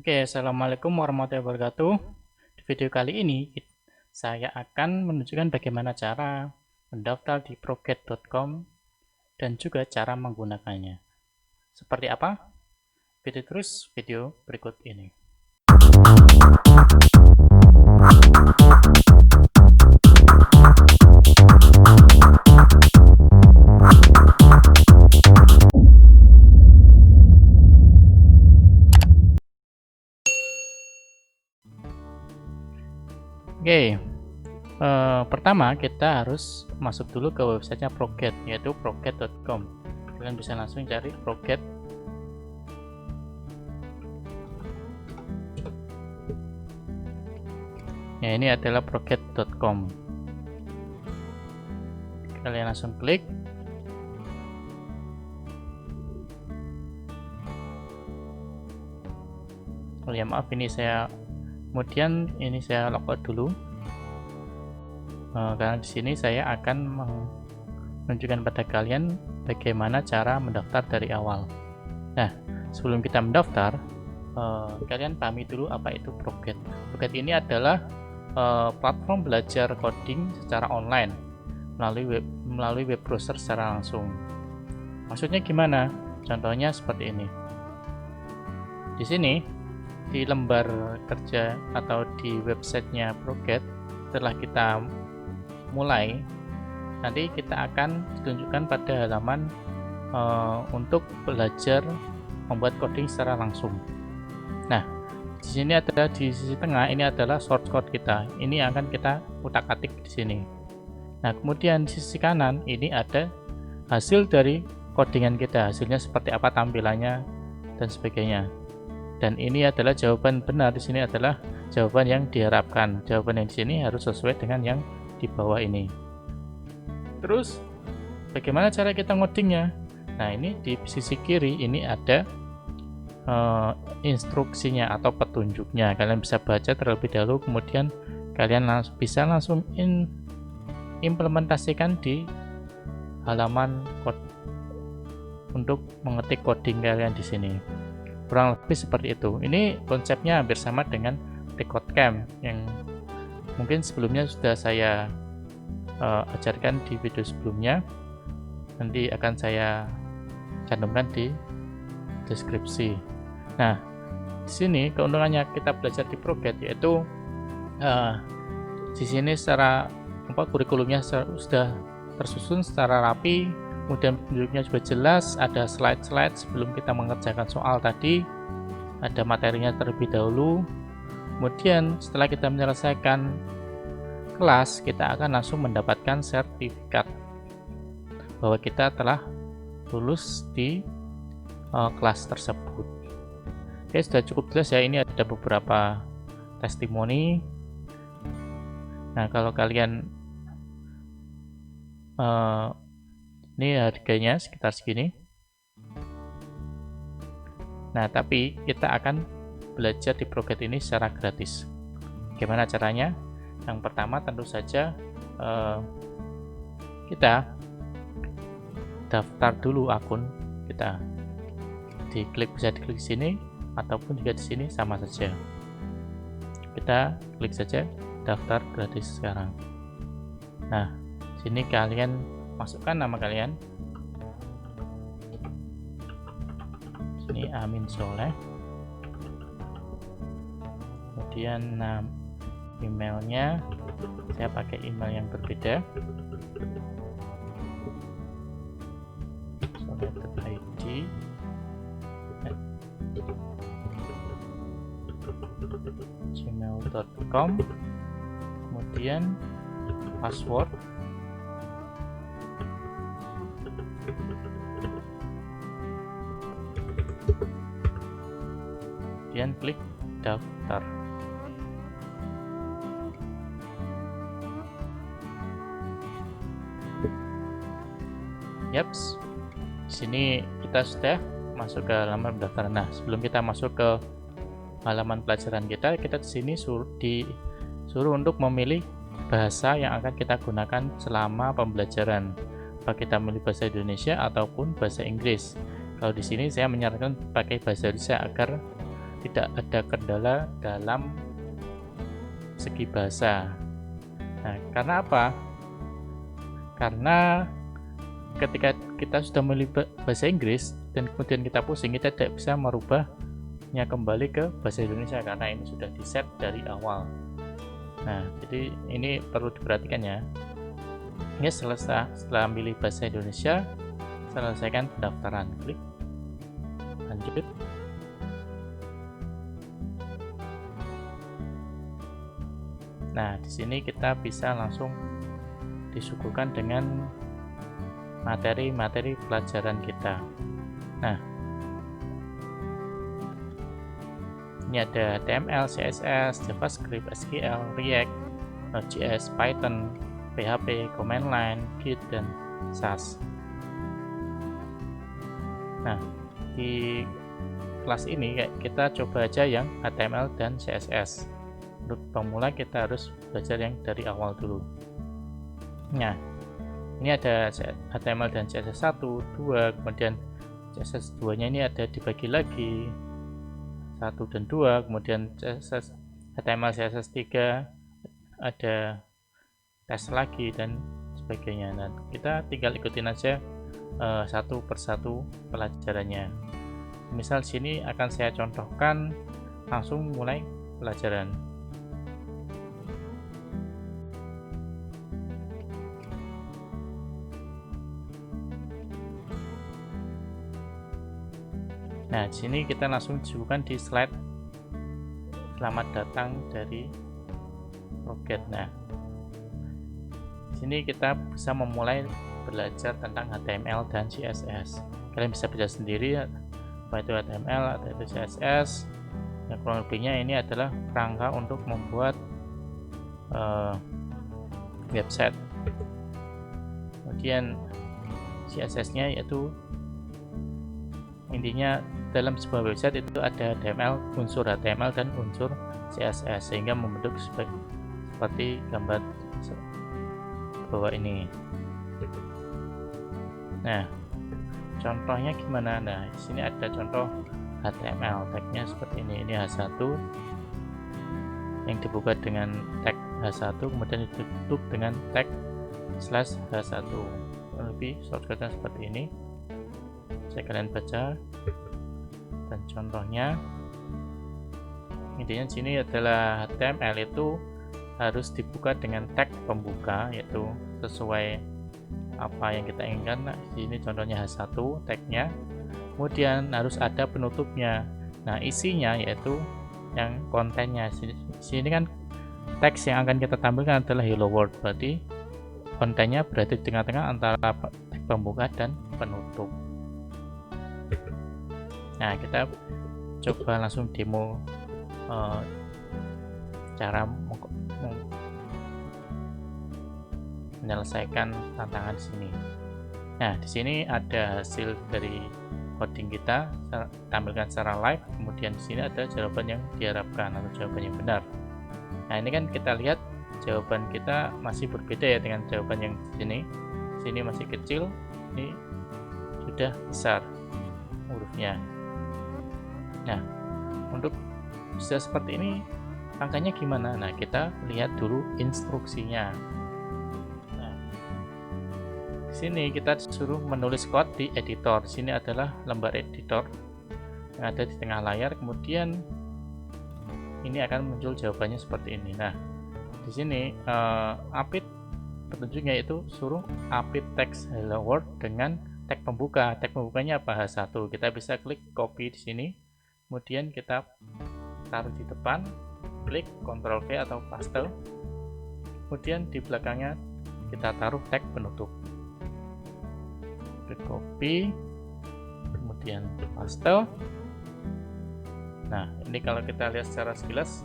Oke, assalamualaikum warahmatullahi wabarakatuh. Di video kali ini saya akan menunjukkan bagaimana cara mendaftar di Proget.com dan juga cara menggunakannya. Seperti apa? Ikuti terus video berikut ini. Oke, pertama kita harus masuk dulu ke websitenya Proget, yaitu proget.com. Kalian bisa langsung cari Proget. Ya, ini adalah proget.com. Kalian langsung klik. Oh ya, maaf, ini saya kemudian ini saya logout dulu. Karena di sini saya akan menunjukkan pada kalian bagaimana cara mendaftar dari awal. Nah, sebelum kita mendaftar, kalian pahami dulu apa itu Proget. Proget ini adalah platform belajar coding secara online melalui web browser secara langsung. Maksudnya gimana? Contohnya seperti ini. Di sini di lembar kerja atau di websitenya Proget, setelah kita mulai, nanti kita akan ditunjukkan pada halaman untuk belajar membuat coding secara langsung. Nah, di sini adalah di sisi tengah, ini adalah source code kita. Ini akan kita utak-atik di sini. Nah, kemudian di sisi kanan ini ada hasil dari codingan kita. Hasilnya seperti apa tampilannya dan sebagainya. Dan ini adalah jawaban benar. Di sini adalah jawaban yang diharapkan. Jawaban yang di sini harus sesuai dengan yang di bawah ini. Terus bagaimana cara kita ngodingnya? Nah, ini di sisi kiri ini ada instruksinya atau petunjuknya. Kalian bisa baca terlebih dahulu, kemudian kalian bisa langsung implementasikan di halaman code untuk mengetik coding kalian di sini. Kurang lebih seperti itu. Ini konsepnya hampir sama dengan RecordCamp yang mungkin sebelumnya sudah saya ajarkan di video sebelumnya. Nanti akan saya cantumkan di deskripsi. Nah, di sini keuntungannya kita belajar di Proget yaitu di sini secara kurikulumnya sudah tersusun secara rapi. Kemudian petunjuknya juga jelas, ada slide-slide sebelum kita mengerjakan soal tadi, ada materinya terlebih dahulu. Kemudian setelah kita menyelesaikan kelas, kita akan langsung mendapatkan sertifikat bahwa kita telah lulus di kelas tersebut. Oke, sudah cukup jelas ya. Ini ada beberapa testimoni. Nah, kalau kalian ini harganya sekitar segini. Nah, tapi kita akan belajar di Proget ini secara gratis. Gimana caranya? Yang pertama tentu saja kita daftar dulu akun kita. Bisa diklik di sini ataupun juga di sini sama saja. Kita klik saja daftar gratis sekarang. Nah, sini kalian masukkan nama kalian. Ini Amin Soleh. Kemudian emailnya saya pakai email yang berbeda. soleh.id gmail.com. Kemudian password. Kemudian klik daftar. Yaps, di sini kita sudah masuk ke halaman pendaftaran. Nah, sebelum kita masuk ke halaman pelajaran kita di sini disuruh untuk memilih bahasa yang akan kita gunakan selama pembelajaran. Apakah kita memilih bahasa Indonesia ataupun bahasa Inggris. Kalau di sini saya menyarankan pakai bahasa Indonesia agar tidak ada kendala dalam segi bahasa. Nah, karena apa? Karena ketika kita sudah memilih bahasa Inggris dan kemudian kita pusing, kita tidak bisa merubahnya kembali ke bahasa Indonesia karena ini sudah di set dari awal. Nah, jadi ini perlu diperhatikan ya. Ini setelah memilih bahasa Indonesia, selesaikan pendaftaran. Klik lanjut. Nah, di sini kita bisa langsung disuguhkan dengan materi-materi pelajaran kita. Nah, ini ada HTML, CSS, JavaScript, SQL, React, Node.js, Python, PHP, command line, Git, dan SAS. Nah, di kelas ini kita coba aja yang HTML dan CSS. Untuk pemula kita harus belajar yang dari awal dulu. Nah, ini ada HTML dan CSS 1, 2, kemudian CSS 2 nya ini ada dibagi lagi 1 dan 2, kemudian CSS HTML CSS 3 ada tes lagi dan sebagainya. Nah, kita tinggal ikutin aja satu persatu pelajarannya. Misal sini akan saya contohkan langsung mulai pelajaran. Nah, di sini kita langsung disuguhkan di slide selamat datang dari Proget. Nah, di sini kita bisa memulai belajar tentang HTML dan CSS. Kalian bisa baca sendiri apa itu HTML atau itu CSS. Yang kurang lebihnya ini adalah rangka untuk membuat website. Kemudian CSS-nya yaitu intinya dalam sebuah website itu ada HTML, unsur HTML dan unsur CSS sehingga membentuk seperti gambar bawah ini. Nah, contohnya gimana? Nah, di sini ada contoh HTML, tagnya seperti ini. Ini H1 yang dibuka dengan tag H1, kemudian ditutup dengan tag /H1. Lebih shortcutnya seperti ini. Saya kalian baca dan contohnya intinya sini adalah HTML itu harus dibuka dengan tag pembuka yaitu sesuai apa yang kita inginkan. Nah, ini contohnya H1 tagnya, kemudian harus ada penutupnya. Nah, isinya yaitu yang kontennya. Sini kan teks yang akan kita tampilkan adalah hello world, berarti kontennya berada di tengah-tengah antara tag pembuka dan penutup. Nah, kita coba langsung demo cara menyelesaikan tantangan di sini. Nah, di sini ada hasil dari coding kita, tampilkan secara live. Kemudian di sini ada jawaban yang diharapkan atau jawaban yang benar. Nah, ini kan kita lihat jawaban kita masih berbeda ya dengan jawaban yang di sini. Sini masih kecil, ini sudah besar hurufnya. Nah, untuk bisa seperti ini angkanya gimana? Nah, kita lihat dulu instruksinya. Nah, di sini kita disuruh menulis kode di editor. Di sini adalah lembar editor yang ada di tengah layar. Kemudian ini akan muncul jawabannya seperti ini. Nah, di sini update petunjuknya itu suruh update text hello world dengan tag pembuka. Tag pembukanya apa? H1. Kita bisa klik copy di sini. Kemudian kita taruh di depan, klik Ctrl V atau paste, kemudian di belakangnya kita taruh tag penutup, klik copy, kemudian paste. Nah, ini kalau kita lihat secara sekilas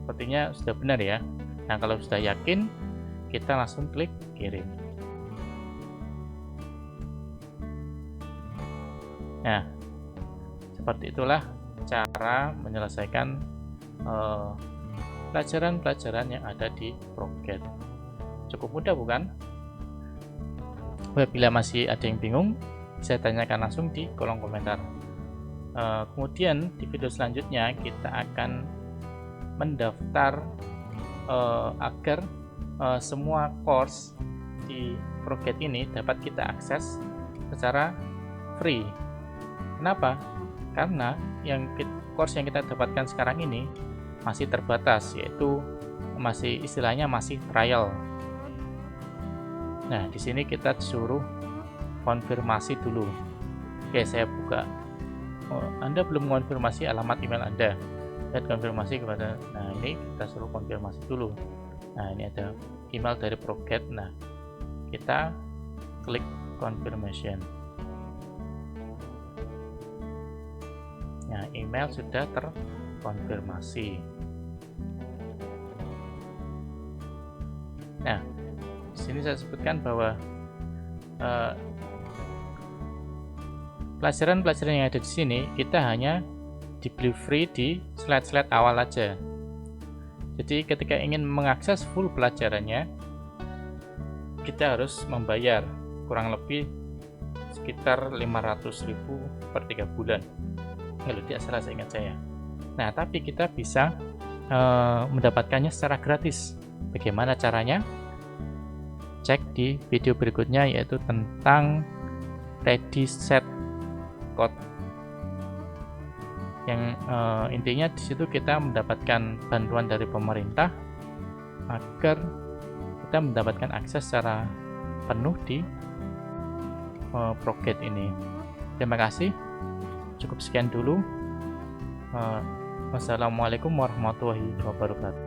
sepertinya sudah benar ya. Nah, kalau sudah yakin kita langsung klik kirim. Nah, seperti itulah cara menyelesaikan pelajaran-pelajaran yang ada di Proget. Cukup mudah bukan? Apabila masih ada yang bingung, bisa tanyakan langsung di kolom komentar. Kemudian di video selanjutnya kita akan mendaftar agar semua course di Progate ini dapat kita akses secara free. Kenapa? Karena course yang kita dapatkan sekarang ini masih terbatas, yaitu masih istilahnya masih trial. Nah, di sini kita disuruh konfirmasi dulu. Oke, saya buka. Anda belum mengonfirmasi alamat email Anda. Lihat konfirmasi kepada. Nah, ini kita suruh konfirmasi dulu. Nah, ini ada email dari Progate. Nah, kita klik confirmation. Nah, email sudah terkonfirmasi. Nah, di sini saya sebutkan bahwa pelajaran-pelajaran yang ada di sini kita hanya dibeli free di slide-slide awal aja. Jadi ketika ingin mengakses full pelajarannya, kita harus membayar kurang lebih sekitar 500.000 per 3 bulan. Kalau tidak salah seingat saya. Nah, tapi kita bisa mendapatkannya secara gratis. Bagaimana caranya? Cek di video berikutnya, yaitu tentang ready set code. Yang intinya di situ kita mendapatkan bantuan dari pemerintah agar kita mendapatkan akses secara penuh di Progate ini. Terima kasih. Cukup sekian dulu. Wassalamualaikum warahmatullahi wabarakatuh.